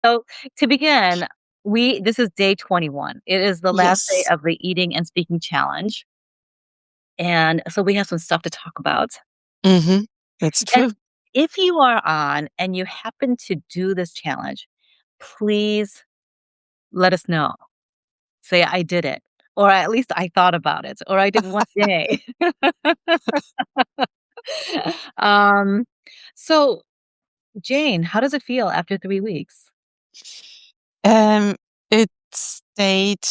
So to begin, we this is day 21. It is the last day Yes. of the eating and speaking challenge. And so we have some stuff to talk about. Mm-hmm. That's And true. if you are on and you happen to do this challenge, please let us know. Say I did it, or at least I thought about it, or I did one day. um, so Jane, how does it feel after 3 weeks? Um, it stayed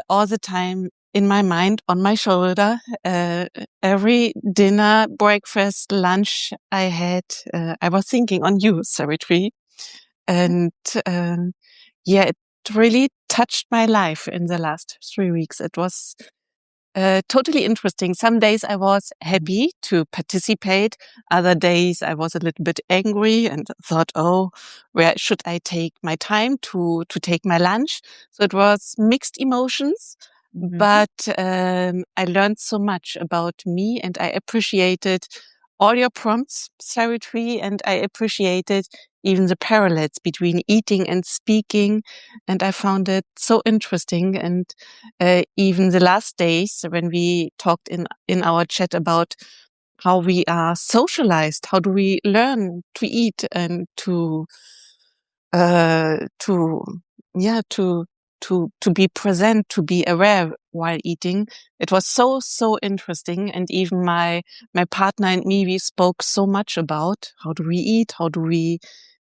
all the time in my mind, on my shoulder. Every dinner, breakfast, lunch I had, I was thinking on you, Savitri. And yeah, it really touched my life in the last 3 weeks. It was totally interesting. Some days I was happy to participate. Other days I was a little bit angry and thought, oh, where should I take my time to take my lunch? So it was mixed emotions, Mhm. but I learned so much about me and I appreciated all your prompts, Savitri, and I appreciated even the parallels between eating and speaking. And I found it so interesting. And even the last days when we talked in our chat about how we are socialized, how do we learn to eat and to yeah to be present, to be aware while eating. It was so interesting, and even my partner and me, we spoke so much about how do we eat, how do we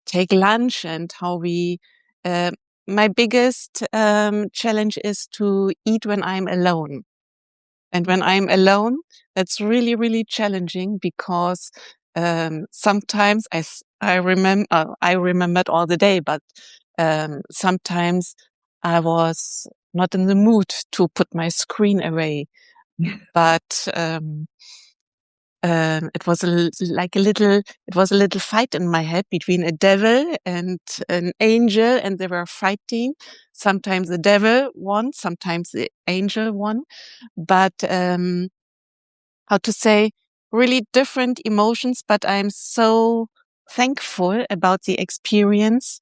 take lunch, and how we. Uh, my biggest challenge is to eat when I'm alone. And when I'm alone, that's really challenging because sometimes I remembered all the day, but sometimes I was not in the mood to put my screen away. But it was it was a little fight in my head between a devil and an angel, and they were fighting. Sometimes the devil won, sometimes the angel won, but how to say, really different emotions, but I'm so thankful about the experience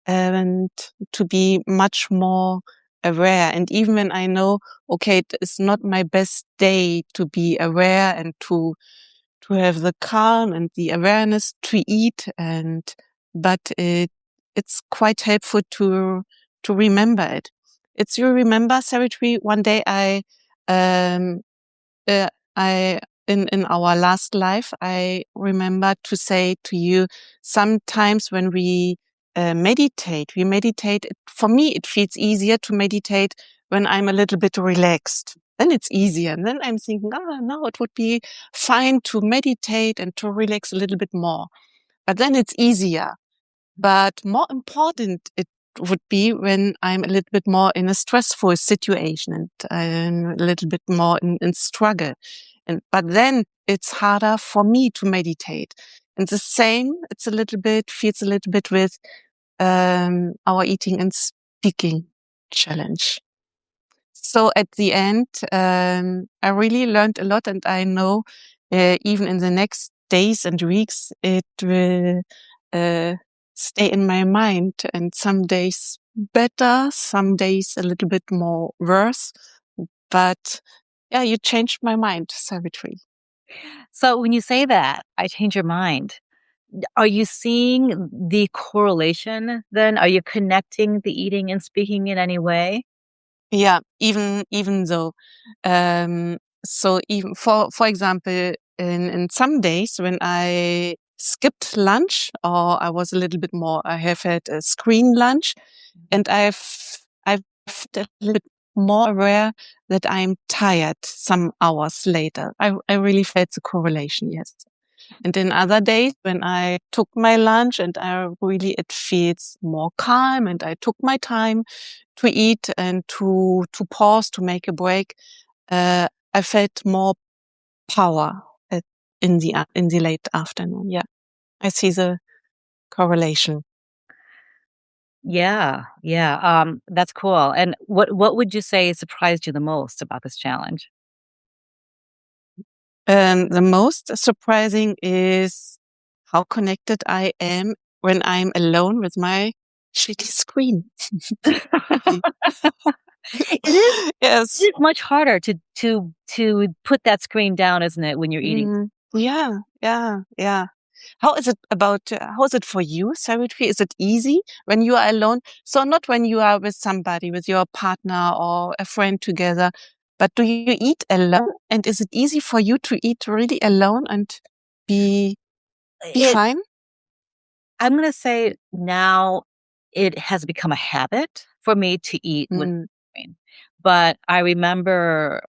and to be much more aware. And even when I know, okay, it is not my best day to be aware and to have the calm and the awareness to eat, and but it's quite helpful to remember it. It's you remember, Savitri, one day um uh, I in our last life, I remember to say to you, sometimes when we meditate. For me, it feels easier to meditate when I'm a little bit relaxed. Then it's easier. And then I'm thinking, oh, no, it would be fine to meditate and to relax a little bit more. But then it's easier. But more important, it would be when I'm a little bit more in a stressful situation and I'm a little bit more in struggle. And but then it's harder for me to meditate. And the same, feels a little bit with our eating and speaking challenge. So at the end, I really learned a lot, and I know even in the next days and weeks, it will uh, stay in my mind. And some days better, some days a little bit more worse. But yeah, you changed my mind, Savitri. So when you say that, I change your mind. Are you seeing the correlation then? Are you connecting the eating and speaking in any way? Yeah, even though, um, so even for example, in some days when I skipped lunch or I was a little bit more, I have had a screen lunch, and I've felt a little bit more aware that I'm tired some hours later. I really felt the correlation, yes. And in other days, when I took my lunch and it feels more calm and I took my time to eat and to pause, to make a break, I felt more power in the late afternoon. Yeah, I see the correlation. Yeah, yeah, that's cool. And what would you say surprised you the most about this challenge? The most surprising is how connected I am when I'm alone with my shitty screen. Really. It is it Yes. is much harder to put that screen down, isn't it, when you're eating? Yeah, yeah, yeah. How is it for you, Savitri? Is it easy when you are alone? So not when you are with somebody, with your partner or a friend together, but do you eat alone? And is it easy for you to eat really alone and be be It fine? I'm gonna say now it has become a habit for me to eat with Mm, screen, but I remember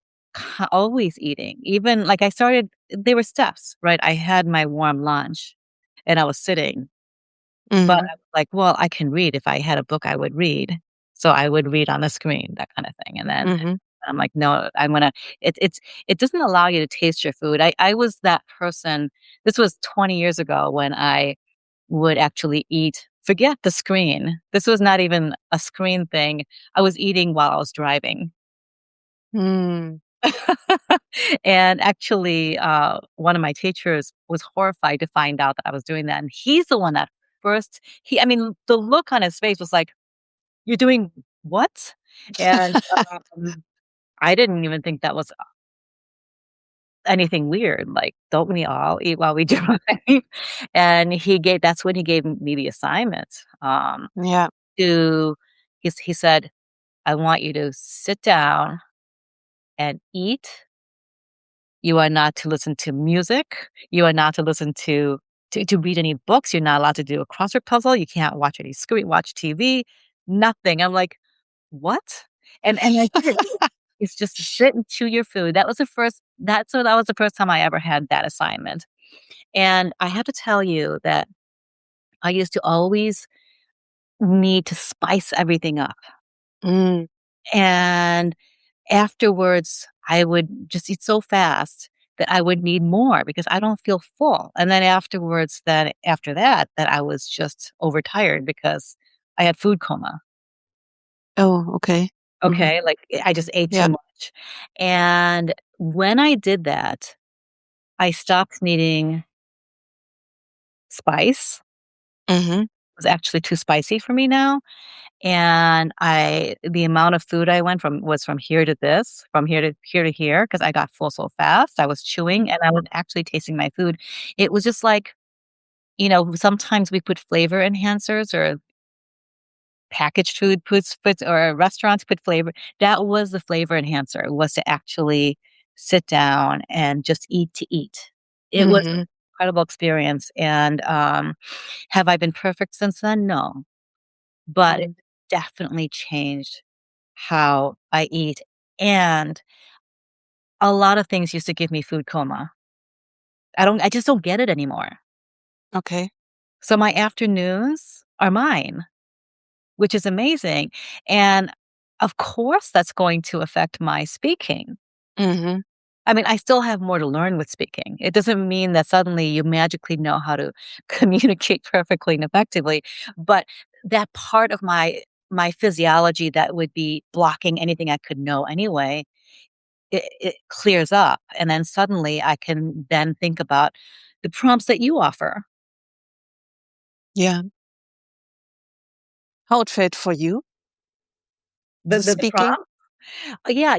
always eating, even like I started there were steps, right? I had my warm lunch and I was sitting, but mhm, I was like, "Well, I can read. If I had a book, I would read." So I would read on the screen, that kinda thing, and then mhm, I'm like, "No, I'm gonna" it doesn't allow you to taste your food. I was that person this was 20 years ago when I would actually eat forget the screen. This was not even a screen thing. I was eating while I was driving. mm. And actually, one of my teachers was horrified to find out that I was doing that, and he's the one that first he I mean, the look on his face was like, "You're doing what?" And, um, I didn't even think that was anything weird, like, "Don't we all eat while we drive?" And that's when he gave me the assignment, Yeah. to he said, "I want you to sit down and eat. You are not to listen to music. You are not to listen to read any books. You're not allowed to do a crossword puzzle. You can't watch any screen watch TV, nothing." I'm like, "What?" And I did. It's just to sit and chew your food. That was the first time I ever had that assignment. And I have to tell you that I used to always need to spice everything up. Mm, And afterwards, I would just eat so fast that I would need more because I don't feel full. And then after that, that I was just overtired because I had food coma. oh, okay. Mhm. Okay. Like I just ate too Yeah. much. And when I did that, I stopped needing spice. Mhm, It was actually too spicy for me now. And the amount of food I went from was from here to this, from here to here, because I got full so fast. I was chewing and I was actually tasting my food. It was just like, sometimes we put flavor enhancers or packaged food puts or restaurants put flavor. That was the flavor enhancer, was to actually sit down and just eat to eat. It was an mhm, incredible experience. And have I been perfect since then? No. But it mhm. definitely changed how I eat, and a lot of things used to give me food coma. I just don't get it anymore. Okay. So my afternoons are mine, which is amazing, and of course, that's going to affect my speaking. Mhm. I mean, I still have more to learn with speaking. It doesn't mean that suddenly you magically know how to communicate perfectly and effectively, but that part of my physiology that would be blocking anything I could know anyway, it clears up, and then suddenly I can then think about the prompts that you offer. Yeah. How it felt for you, the The speaking? prompt? Yeah,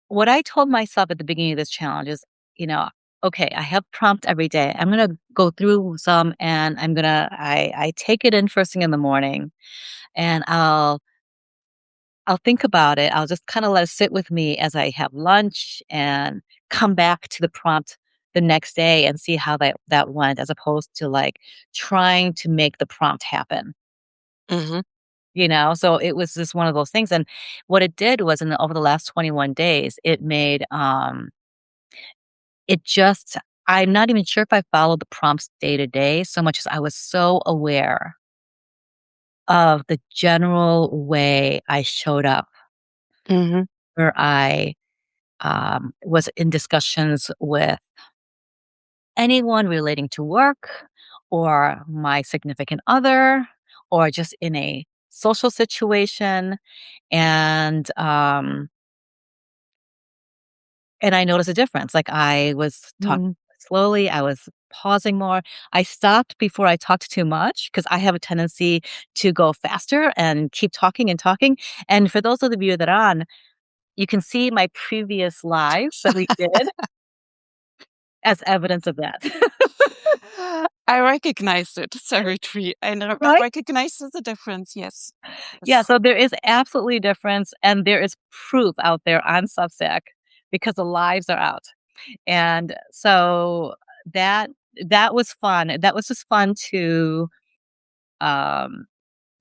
what I told myself at the beginning of this challenge is, you know, okay, I have prompt every day. I'm gonna go through some and I take it in first thing in the morning and I'll think about it. I'll just kind of let it sit with me as I have lunch and come back to the prompt the next day and see how that went, as opposed to like trying to make the prompt happen. Mhm. So it was just one of those things. And what it did was over the last 21 days, it just I'm not even sure if I followed the prompts day to day so much as I was so aware of the general way I showed up, Mhm. where I was in discussions with anyone relating to work or my significant other or just in a social situation. And, um, and I noticed a difference. Like I was talking Mhm. slowly, I was pausing more. I stopped before I talked too much because I have a tendency to go faster and keep talking and talking. And for those of you that are on, you can see my previous lives that we did as evidence of that. I recognize it, Savitri. I Right? recognize the difference. Yes. Yeah, Yes. so there is absolutely a difference, and there is proof out there on Substack because the lives are out. And so that that was fun. That was just fun to um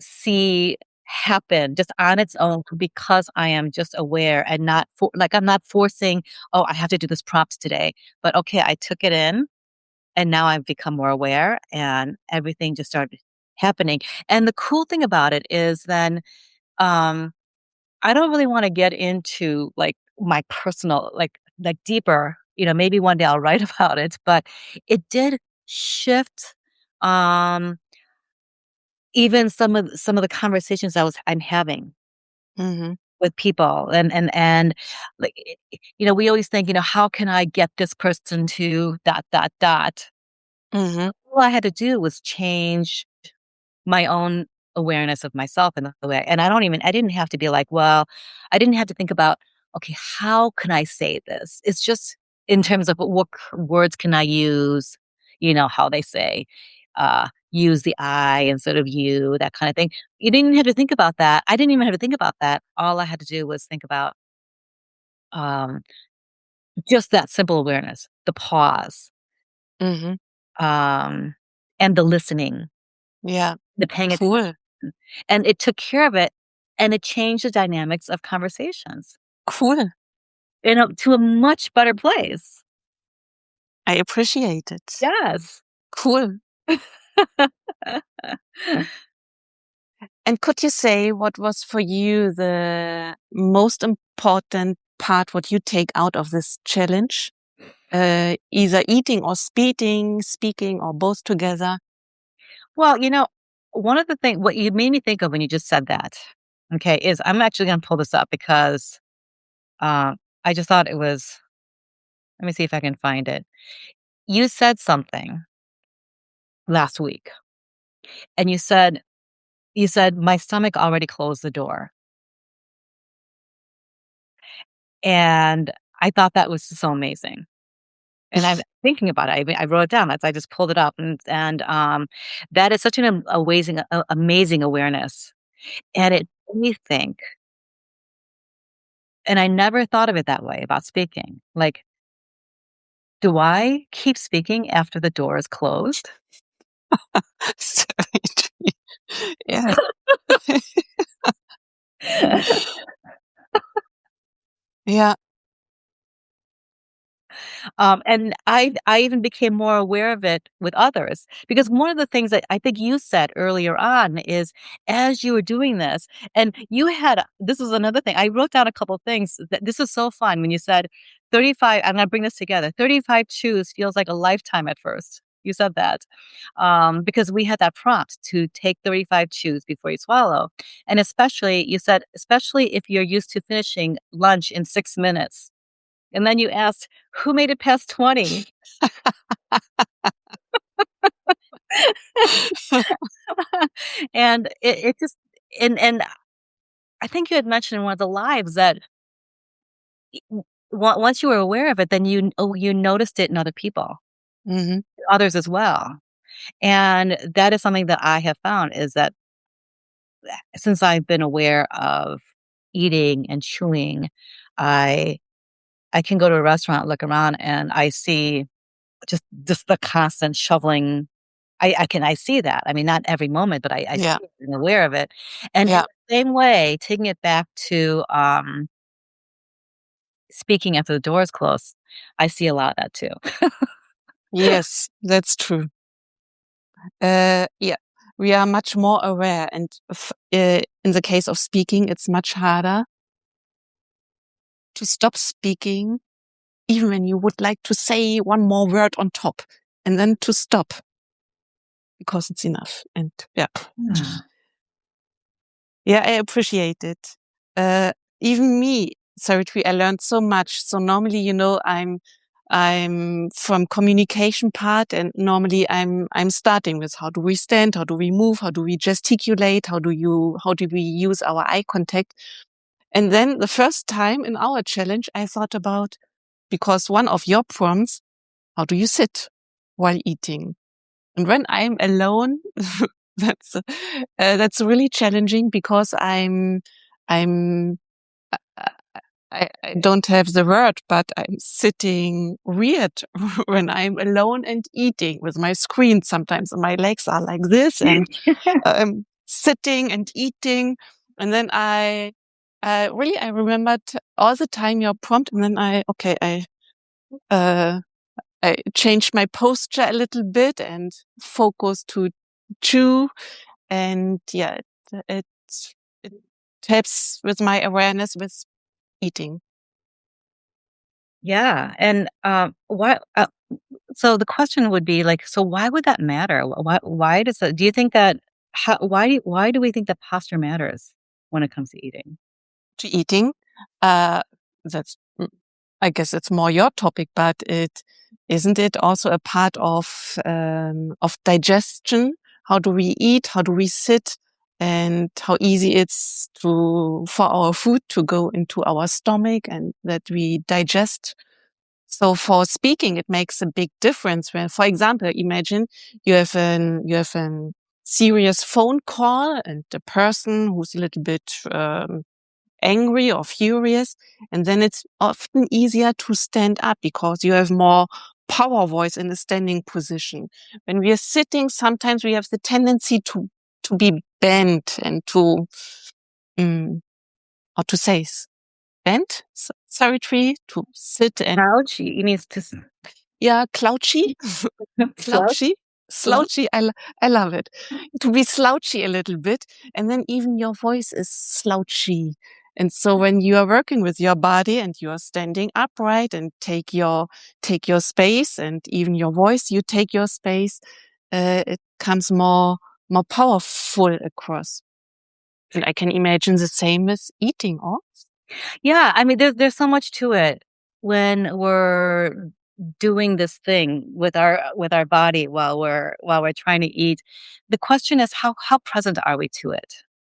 see happen just on its own because I am just aware and not like I'm not forcing, oh, I have to do this prompts today. But okay, I took it in and now I've become more aware and everything just started happening. And the cool thing about it is then um I don't really want to get into like my personal like deeper, maybe one day I'll write about it, but it did shift um even some of the conversations I'm having Mhm. with people and like we always think, how can I get this person to dot dot dot. Mhm. All I had to do was change my own awareness of myself in the way. And I didn't have to be like, well, I didn't have to think about, okay, how can I say this? It's just in terms of what words can I use, how they say, use the I instead of you, that kind of thing. You didn't even have to think about that. I didn't even have to think about that. All I had to do was think about um, just that simple awareness, the pause, Mhm. um, and the listening, Yeah. the paying attention. Cool. And it took care of it, and it changed the dynamics of conversations, Cool. to a much better place. I appreciate it. Yes. Cool. And could you say what was for you the most important part, what you take out of this challenge? Either eating or speaking, or both together? Well, one of the things what you made me think of when you just said that, okay, is I'm actually gonna pull this up because, I just thought it was let me see if I can find it. You said something last week, and you said, "My stomach already closed the door." And I thought that was so amazing. And I'm thinking about it. I wrote it down. I just pulled it up, and that is such an amazing awareness. And it made me think, and I never thought of it that way about speaking. Like, do I keep speaking after the door is closed? Sorry. Yeah. Yeah. And I even became more aware of it with others because one of the things that I think you said earlier on is as you were doing this, and you had this was another thing. I wrote down a couple things that this is so fun when you said 35. I'm gonna bring this together. 35 chews feels like a lifetime at first. You said that because we had that prompt to take 35 chews before you swallow, and especially you said especially if you're used to finishing lunch in 6 minutes. And then you asked, "Who made it past 20?" And it just and I think you had mentioned in one of the lives that once you were aware of it, then you noticed it in other people, Mhm. others as well. And that is something that I have found is that since I've been aware of eating and chewing, I I can go to a restaurant, look around, and I see just the constant shoveling. I see that. I mean, not every moment, but I Yeah. see it and aware of it. And in Yeah. the same way, taking it back to, speaking after the door is closed, I see a lot of that too. Yes, that's true. Yeah, we are much more aware, and in the case of speaking, it's much harder to stop speaking, even when you would like to say one more word on top, and then to stop because it's enough. And yeah, Yeah. yeah, I appreciate it. Uh, Even me, Saritri, I learned so much. So normally, I'm I'm from communication part, and normally I'm starting with how do we stand, how do we move, how do we gesticulate, how do we use our eye contact. And then the first time in our challenge, I thought about, because one of your prompts, how do you sit while eating? And when I'm alone, that's that's really challenging because I'm I don't have the word, but I'm sitting weird when I'm alone and eating with my screen. Sometimes my legs are like this, and I'm sitting and eating. And then I remembered all the time your prompt, and then uh, I changed my posture a little bit and focused to chew. And yeah, it, it helps with my awareness with eating. Yeah, and, why so the question would be, like, so why would that matter? Why does that do you think that why do we think that posture matters when it comes to eating? To eating. Uh, that's, I guess it's more your topic, but it isn't it also a part of digestion? How do we eat? How do we sit? And how easy it's to for our food to go into our stomach and that we digest. So for speaking, it makes a big difference. When, for example, imagine you have an serious phone call and the person who's a little bit angry or furious. And then it's often easier to stand up because you have more power voice in a standing position. When we are sitting, sometimes we have the tendency to be bent and to, um, how to say, bent, sorry, tree, to sit and, Ouch, you mean to yeah, clouchy. slouch? Slouchy, slouchy. I love it. To be slouchy a little bit, and then even your voice is slouchy. And so when you are working with your body and you are standing upright and take your space, and even your voice, you take your space, it comes more powerful across. And I can imagine the same with eating, or Yeah, I mean, there's so much to it when we're doing this thing with our body while we're trying to eat. The question is how present are we to it?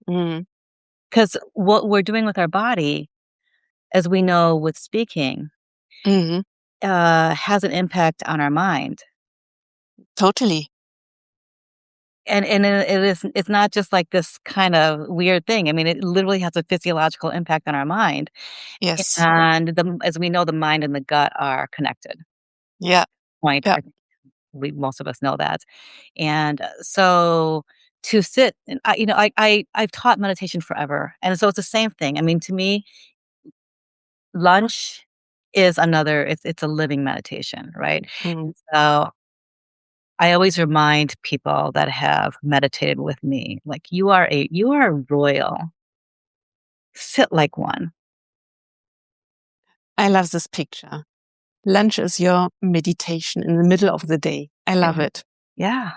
mm, Because what we're doing with our body, as we know with speaking, mm, has an impact on our mind. totally, And it's not just like this kind of weird thing. I mean, it literally has a physiological impact on our mind. yes, And as we know, the mind and the gut are connected. yeah, Point. yeah, I think we most of us know that. And so to sit and I've taught meditation forever. And so it's the same thing. I mean, to me, lunch is another it's a living meditation, right? mm. So I always remind people that have meditated with me, like you are royal. Sit like one. I love this picture. Lunch is your meditation in the middle of the day. I love it. Yeah.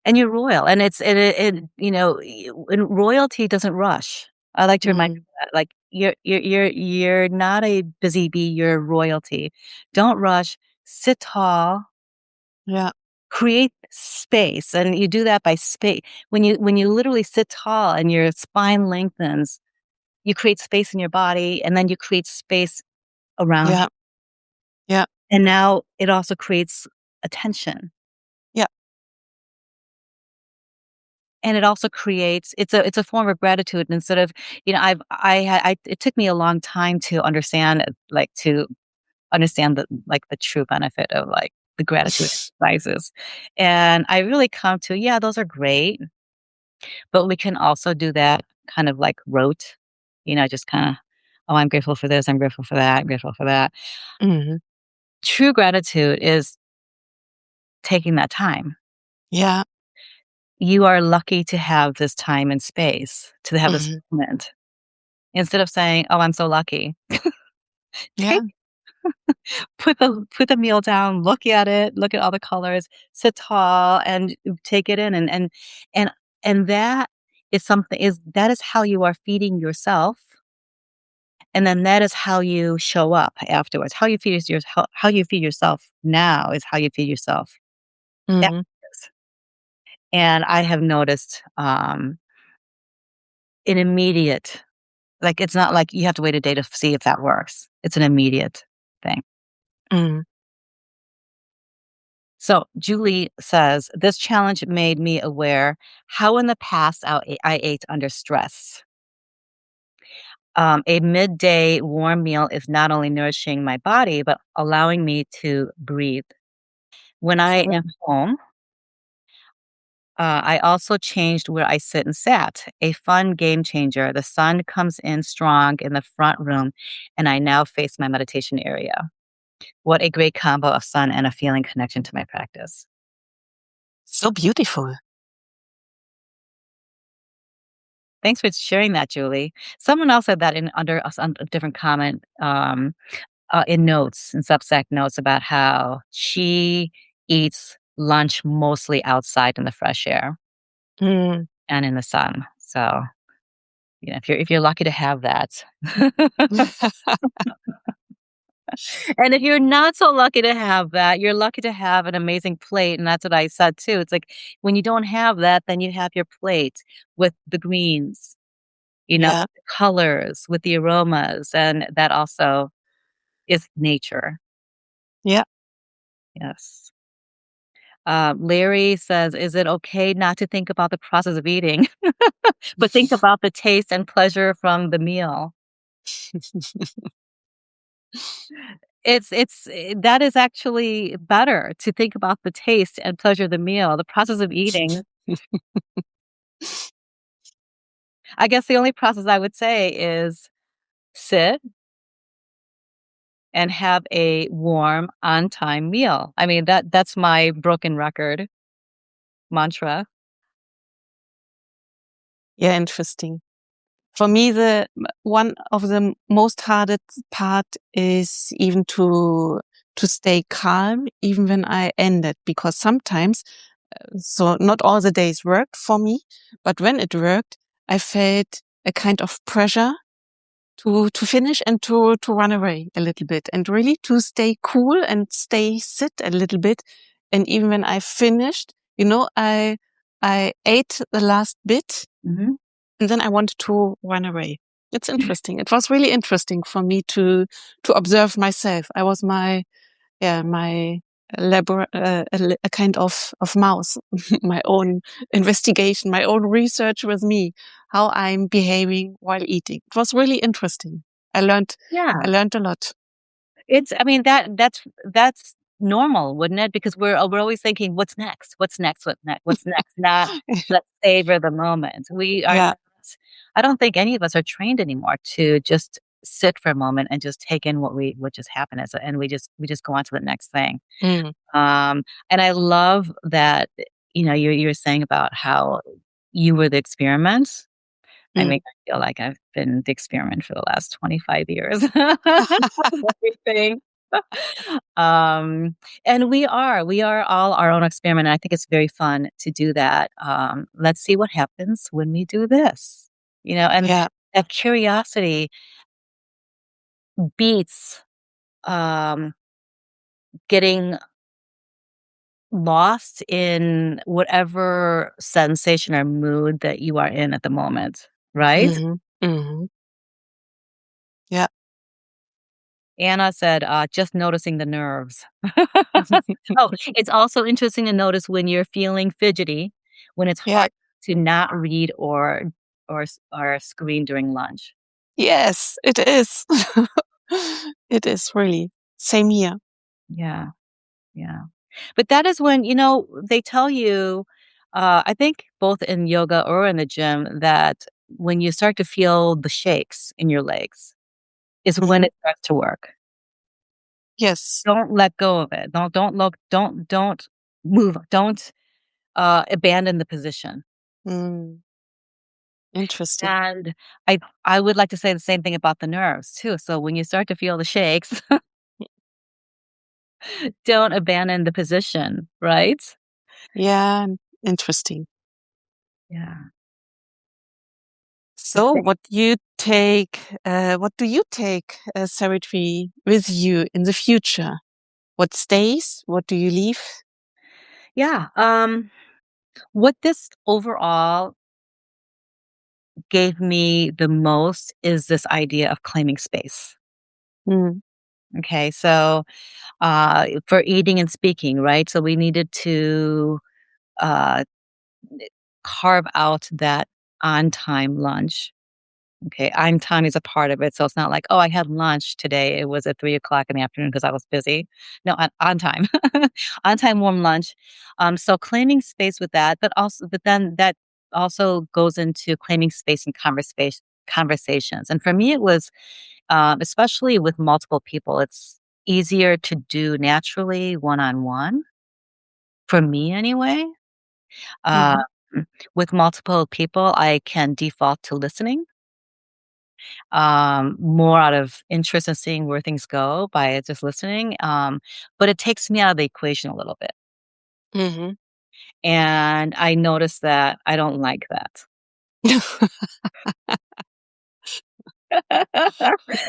And you're royal. And and royalty doesn't rush. I like to remind Mm, people that, like, you're not a busy bee, you're royalty. Don't rush, sit tall, yeah, create space, and you do that by space. When you literally sit tall and your spine lengthens, you create space in your body, and then you create space around you. yeah, yeah, And now it also creates attention. yeah. And it also creates it's a form of gratitude instead of, it took me a long time to understand, to understand the true benefit of, like, the gratitude exercises. And I really come to, yeah, those are great, but we can also do that kind of like rote, just kinda, "Oh, I'm grateful for this, I'm grateful for that, I'm grateful for that." Mhm. True gratitude is taking that time. Yeah, You are lucky to have this time and space, to have this mhm. moment. Instead of saying, "Oh, I'm so lucky." Yeah, Take put the meal down, look at it, look at all the colors, sit tall, and take it in, and and that is how you are feeding yourself, And then that is how you show up afterwards. How you feed your how you feed yourself now is how you feed yourself Mhm. afterwards. And I have noticed, an immediate like, it's not like you have to wait a day to see if that works. It's an immediate thing. Mhm. So Julie says, "This challenge made me aware how in the past I ate under stress. A midday warm meal is not only nourishing my body, but allowing me to breathe. When I Yep. am home, I also changed where I sit and sat. A fun game changer. The sun comes in strong in the front room, and I now face my meditation area. What a great combo of sun and a feeling connection to my practice." So beautiful. Thanks for sharing that, Julie. Someone else said that in a different comment, in notes, in Substack notes about how she eats lunch mostly outside in the fresh air Mm. and in the sun. So, if you're lucky to have that. And if you're not so lucky to have that, you're lucky to have an amazing plate, and that's what I said too. It's like when you don't have that, then you have your plate with the greens, Yeah. the colors, with the aromas, and that also is nature. Yeah. Yes. Larry says, "Is it okay not to think about the process of eating, but think about the taste and pleasure from the meal?" That is actually better to think about the taste and pleasure of the meal. The process of eating, I guess the only process I would say is sit and have a warm, on-time meal. I mean, that's my broken record mantra. Yeah, interesting. For me, one of the most hardest part is even to stay calm, even when I end it, because sometimes, so not all the days worked for me, but when it worked, I felt a kind of pressure to finish and to run away a little bit and really to stay cool and stay sit a little bit. And even when I finished, I ate the last bit Mhm. and then I wanted to run away. It's interesting. It was really interesting for me to observe myself. I was my a kind of mouse, my own investigation, my own research with me, how I'm behaving while eating. It was really interesting. I learned Yeah. I learned a lot. I mean, that's normal, wouldn't it? Because we're always thinking, "What's next? What's next? What's next? What's next?" Not, "Let's savor the moment." We are Yeah. not I don't think any of us are trained anymore to just sit for a moment and just take in what just happened and we just go on to the next thing. Mm, Um, and I love that, you were saying about how you were the experiment. I mm. mean, I feel like I've been the experiment for the last 25 years. Everything. Um, and we are all our own experiment, and I think it's very fun to do that. Let's see what happens when we do this, and Yeah. that curiosity beats, um, getting lost in whatever sensation or mood that you are in at the moment, right? Hmm. Hmm. Yeah. Anna said, "Just noticing the nerves." Oh, it's also interesting to notice when you're feeling fidgety, when it's Yeah. hard to not read or screen during lunch. Yes, it is. It is really. Same here. Yeah, yeah. But that is when, they tell you, I think both in yoga or in the gym, that when you start to feel the shakes in your legs is when Hmm. it starts to work. Yes. Don't let go of it. Don't look, don't move, don't abandon the position. Mm, interesting. And I would like to say the same thing about the nerves too. So when you start to feel the shakes, don't abandon the position, right? Yeah, interesting. Yeah. So what you what do you take, Savitri, with you in the future? What stays? What do you leave? Yeah. What this overall gave me the most is this idea of claiming space. Mm, Okay. So, for eating and speaking, right? So we needed to, uh, carve out that on time lunch. Okay, on time is a part of it, so it's not like, "Oh, I had lunch today, it was at 3 o'clock in the afternoon because I was busy." No, on time. On time warm lunch. So claiming space with that, but then that also goes into claiming space in conversations, and for me, it was, especially with multiple people, it's easier to do naturally one-on-one, for me anyway. Um, mhm, with multiple people, I can default to listening more out of interest in seeing where things go by just listening. But it takes me out of the equation a little bit. mhm. And I noticed that I don't like that.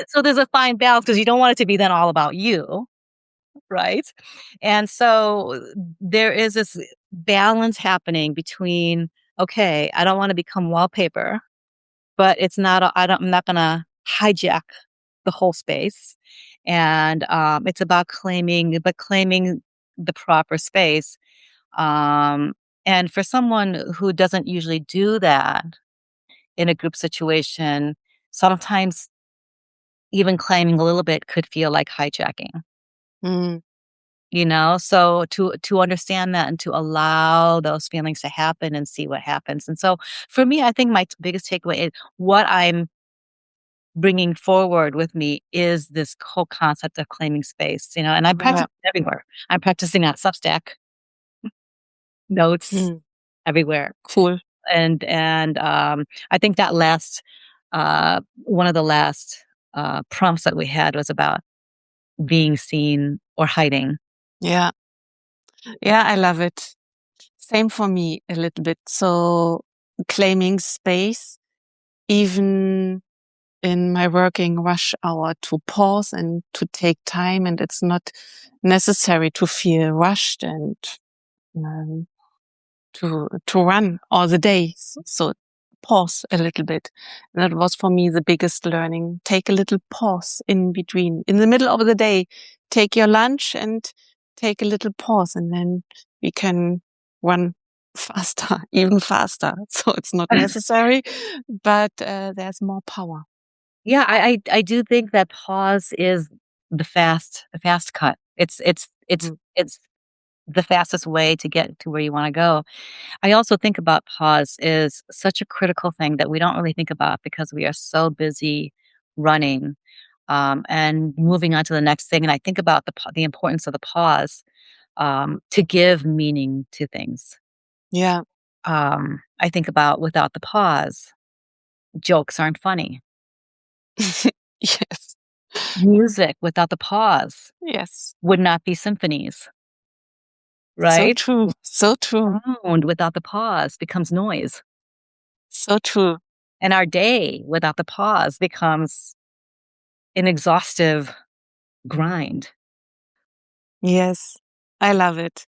So there's a fine balance because you don't want it to be then all about you, right? And so there is this balance happening between, okay, I don't want to become wallpaper, but it's not, I'm not going to hijack the whole space. And it's about claiming the proper space. Um, and for someone who doesn't usually do that in a group situation, sometimes even claiming a little bit could feel like hijacking. Mm, So to understand that and to allow those feelings to happen and see what happens. And so for me, I think my biggest takeaway is what I'm bringing forward with me is this whole concept of claiming space, and I'm yeah. practicing everywhere. I'm practicing on Substack, notes Mm, everywhere. cool. And I think that one of the last prompts that we had was about being seen or hiding. Yeah. Yeah, I love it. Same for me a little bit. So claiming space, even in my working rush hour, to pause and to take time. And it's not necessary to feel rushed and um, to run all the day. So pause a little bit. And that was for me the biggest learning. Take a little pause in between. In the middle of the day, take your lunch and take a little pause, and then we can run faster, even faster. So it's not necessary, but there's more power. Yeah, I do think that pause is the fast cut. It's the fastest way to get to where you want to go. I also think about pause is such a critical thing that we don't really think about because we are so busy running, and moving on to the next thing. And I think about the importance of the pause, to give meaning to things. Yeah. I think about without the pause, jokes aren't funny. Yes. Music without the pause Yes. would not be symphonies, So right? true. So true. Sound without the pause becomes noise. So true. And our day without the pause becomes an exhaustive grind. Yes. I love it.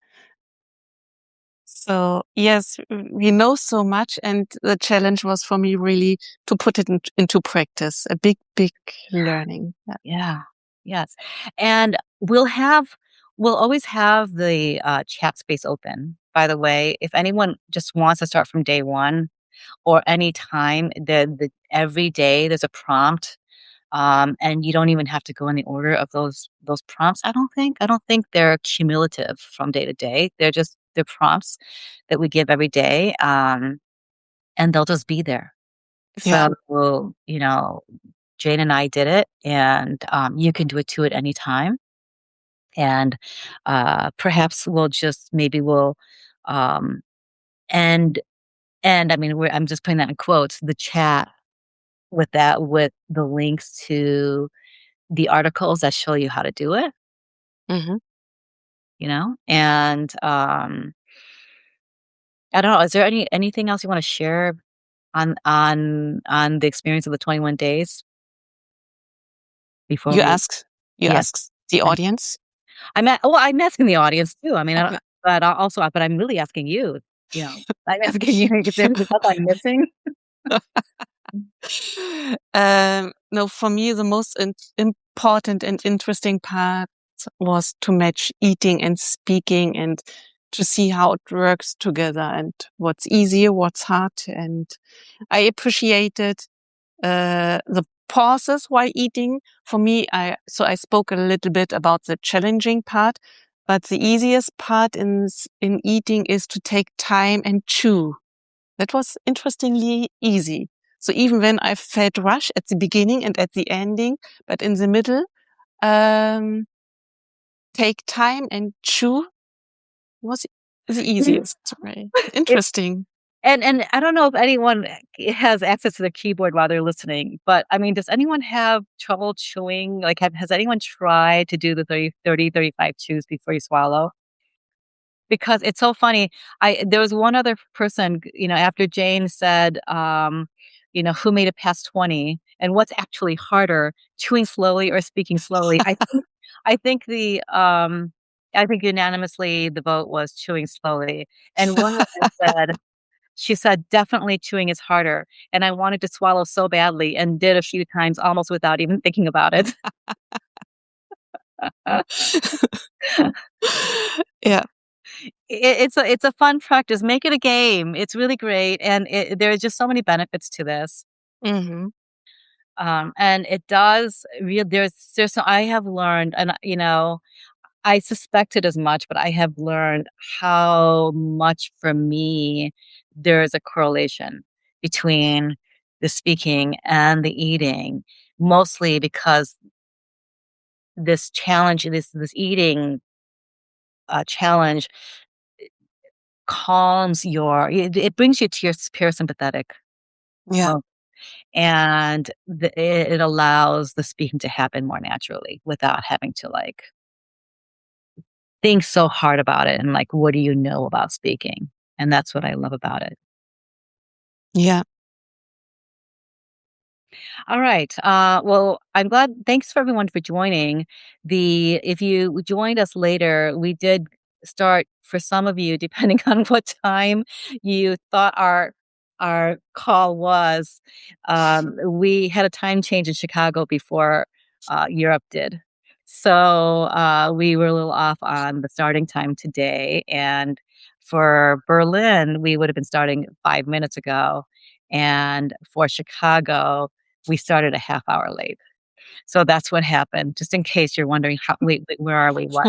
So yes, we know so much, and the challenge was for me really to put it into practice. A big, big learning. Yeah. Yeah. Yes. And we'll always have the chat space open. By the way, if anyone just wants to start from day one or any time, every day there's a prompt. And you don't even have to go in the order of those prompts. I don't think they're cumulative from day to day. They're prompts that we give every day, and they'll just be there. Yeah. So, Jane and I did it, and you can do it too at any time. And perhaps maybe we'll um, and I mean, I'm just putting that in quotes. The chat with the links to the articles that show you how to do it. Hmm. And I don't know, is there anything else you want to share on the experience of the 21 days before You we ask, you yes. ask the I'm audience. I'm asking the audience too. I mean, I don't Okay. but I'm really asking you, you know. I'm asking you, is there anything else I'm missing? No, for me, the most important and interesting part was to match eating and speaking and to see how it works together and what's easier, what's hard. And I appreciated the pauses while eating. For me, I spoke a little bit about the challenging part, but the easiest part in eating is to take time and chew. That was interestingly easy. So even when I felt rush at the beginning and at the ending, but in the middle, um, take time and chew was the easiest way. It Interesting. and I don't know if anyone has access to the keyboard while they're listening, but I mean, does anyone have trouble chewing? Like, has anyone tried to do the 35 chews before you swallow? Because it's so funny. I There was one other person, after Jane said, "Who made it past 20?" And what's actually harder, chewing slowly or speaking slowly? I think the, I think unanimously the vote was chewing slowly. And one woman said, she said, "Definitely chewing is harder." And I wanted to swallow so badly and did a few times almost without even thinking about it. Yeah. It's a fun practice. Make it a game. It's really great, and there's just so many benefits to this. Hmm. And it does real there's so I have learned, and I suspected as much, but I have learned how much for me there is a correlation between the speaking and the eating, mostly because this eating challenge calms it brings you to your parasympathetic Yeah. mode, and it allows the speaking to happen more naturally without having to like think so hard about it and like, what do you know about speaking? And that's what I love about it. Yeah. All right. Well, I'm glad. Thanks for everyone for joining. If you joined us later, we did start for some of you, depending on what time you thought our call was. We had a time change in Chicago before Europe did, so we were a little off on the starting time today. And for Berlin, we would have been starting 5 minutes ago, and for Chicago we started a half hour late. So that's what happened. Just in case you're wondering, wait, where are we? What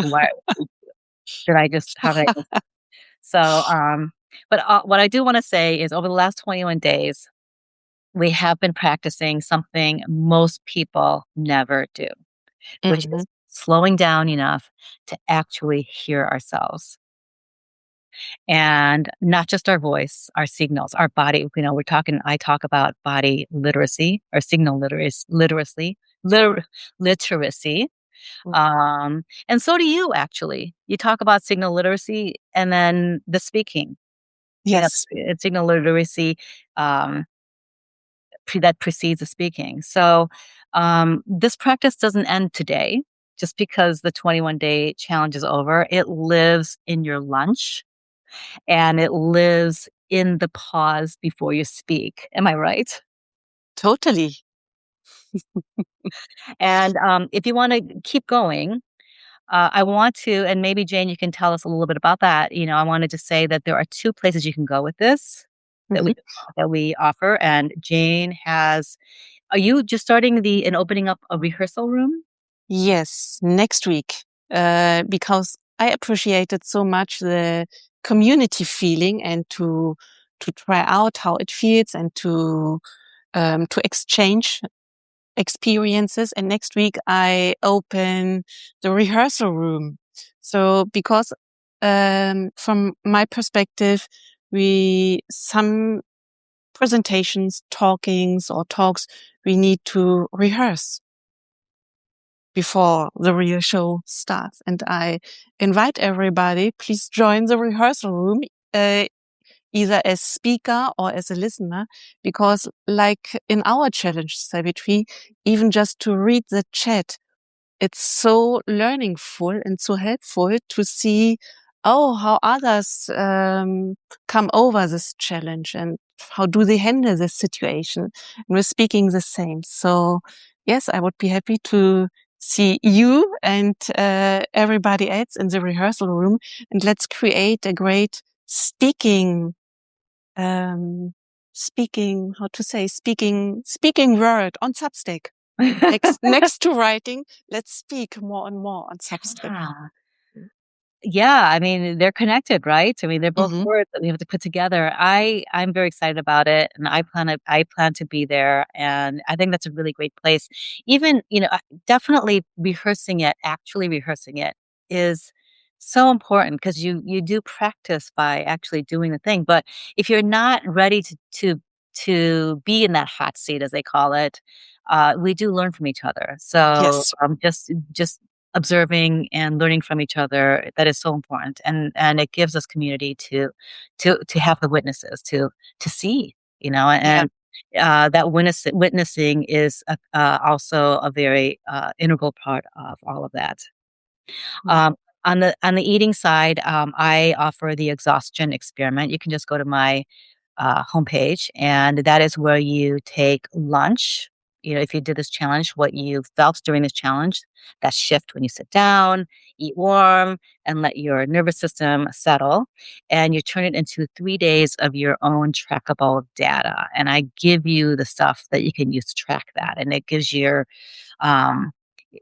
did I just, how did I miss? So, but what I do want to say is over the last 21 days, we have been practicing something most people never do, which Hmm. is slowing down enough to actually hear ourselves. And not just our voice, our signals, our body. I talk about body literacy or signal liter- literacy. And so do you actually. You talk about signal literacy and then the speaking, Yes. it's signal literacy, um, that precedes the speaking. So, this practice doesn't end today just because the 21-day challenge is over. It lives in your lunch and it lives in the pause before you speak. Am I right? Totally. And if you want to keep going, I want to, and maybe Jane, you can tell us a little bit about that. I wanted to say that there are two places you can go with this that we Hmm. that we offer. And Jane has. Are you just starting and opening up a rehearsal room? Yes, next week. Because I appreciated so much the community feeling and to try out how it feels and to exchange experiences. And next week I open the rehearsal room. So because from my perspective, we some presentations, talkings or talks we need to rehearse before the real show starts. And I invite everybody, please join the rehearsal room. Uh, either as speaker or as a listener, because like in our challenge, Savitri, even just to read the chat, it's so learningful and so helpful to see, oh, how others come over this challenge and how do they handle this situation. And we're speaking the same. So yes, I would be happy to see you and everybody else in the rehearsal room, and let's create a great speaking um how to say, speaking word on Substack. Next to writing, let's speak more and more on Substack. Yeah. Yeah, I mean, they're connected, right? I mean, they're both Hmm. words that we have to put together. I'm very excited about it, and I plan to be there, and I think that's a really great place. Even, definitely rehearsing it, actually rehearsing it is so important because you do practice by actually doing the thing. But if you're not ready to be in that hot seat, as they call it, we do learn from each other. So Yes. just observing and learning from each other, that is so important, and it gives us community to have the witnesses to see, Yeah. and that witnessing is also a very integral part of all of that. Yeah. On the eating side, I offer the exhaustion experiment. You can just go to my homepage, and that is where you take lunch. If you did this challenge, what you felt during this challenge, that shift when you sit down, eat warm, and let your nervous system settle. And you turn it into 3 days of your own trackable data. And I give you the stuff that you can use to track that. And it gives your um,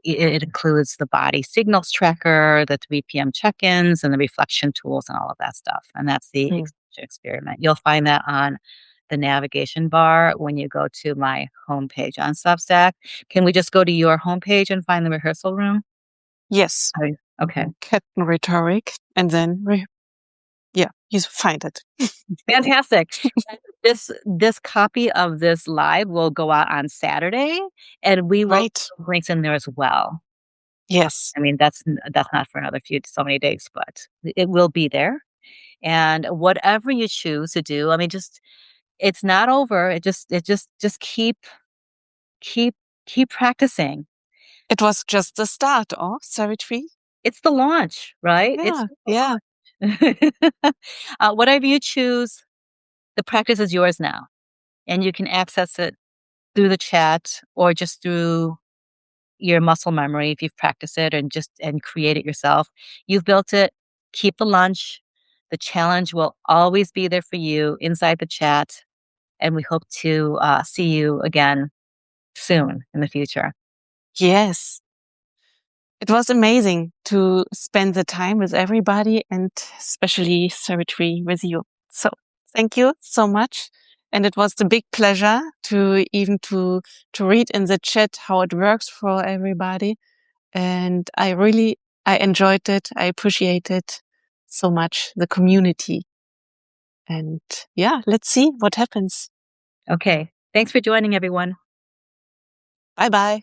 it includes the body signals tracker, the 3 p.m. check-ins, and the reflection tools, and all of that stuff. And that's the Mm. experiment. You'll find that on the navigation bar when you go to my homepage on Substack. Can we just go to your homepage and find the rehearsal room? Yes. Okay, Captain Rhetoric. And then, yeah, you find it. fantastic. This copy of this live will go out on Saturday, and we will Right. put links in there as well. Yes. I mean, that's not for another so many days, but it will be there. And whatever you choose to do, I mean, just it's not over. Just keep keep practicing. It was just the start of Savitri. It's the launch, right? It's Yeah. Yeah. whatever you choose, the practice is yours now, and you can access it through the chat or just through your muscle memory if you've practiced it and create it yourself. You've built it. Keep the lunch. The challenge will always be there for you inside the chat, and we hope to see you again soon in the future. Yes. It was amazing to spend the time with everybody and especially Savitri with you. So thank you so much. And it was a big pleasure to even to read in the chat how it works for everybody. And I enjoyed it. I appreciated so much the community. And yeah, let's see what happens. Okay. Thanks for joining, everyone. Bye bye.